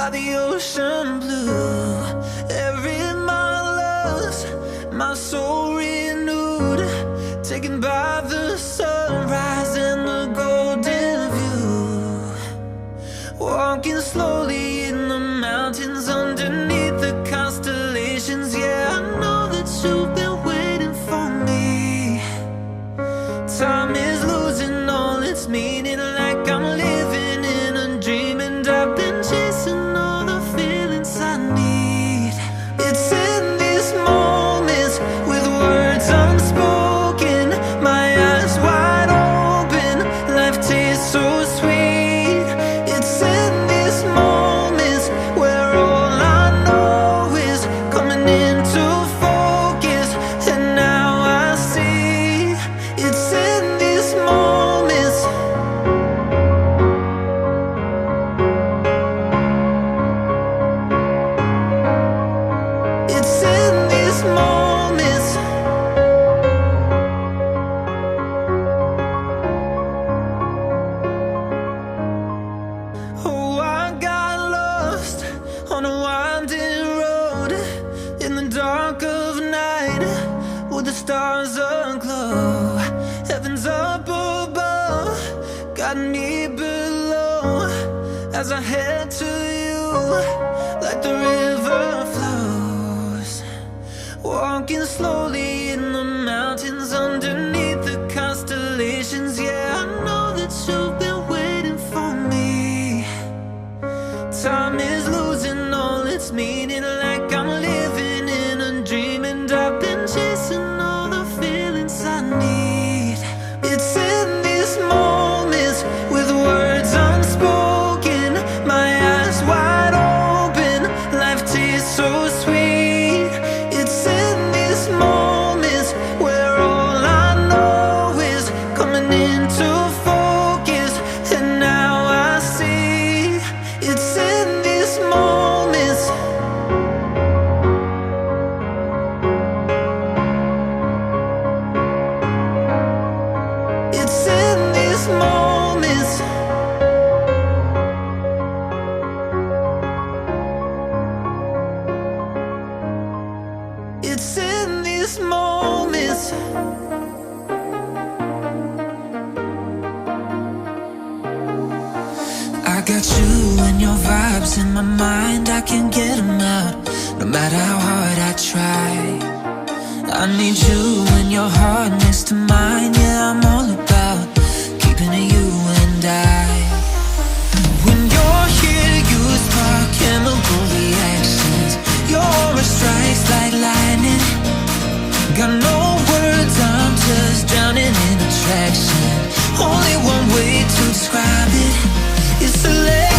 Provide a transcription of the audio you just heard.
by the ocean blue. Every mile lost, my soul renewed, taken by the sunrise and the golden view. Walking slowly in the mountains underneath the constellations. Yeah, I know that you've been waiting for me. Time is losing all its meaning, like I'm living in a dream, and I've been chasing all the feelings I need. It's in these moments with words unspoken, my eyes wide open, life tastes so sweet. It's in these moments where all I know is coming into focus, and now I see. It's in these moments. It's in these moments. Oh, I got lost on a winding road in the dark of night with the stars aglow. Heaven's up above, got me below as I head to you like the river flows. Walking slowly in the mountains underneath the constellations. Yeah, I know that you've been waiting for me. Time is losing all its meaning, like I'm living in a dream, and I've been chasing all the feelings I need. It's in these moments with words unspoken, my eyes wide open, life tastes so sweet. It's in these moments where all I know is coming into focus, and now I see. It's in these moments. It's in these moments. It's in these moments. I got you and your vibes in my mind, I can't get them out, no matter how hard I try. I need you and your heart next to mine. Yeah, I'm all about keeping it you and I. When you're here, you spark chemical reactions. Your aura strikes like lightning. Got no words, I'm just drowning in attraction. Only one way to describe it is to let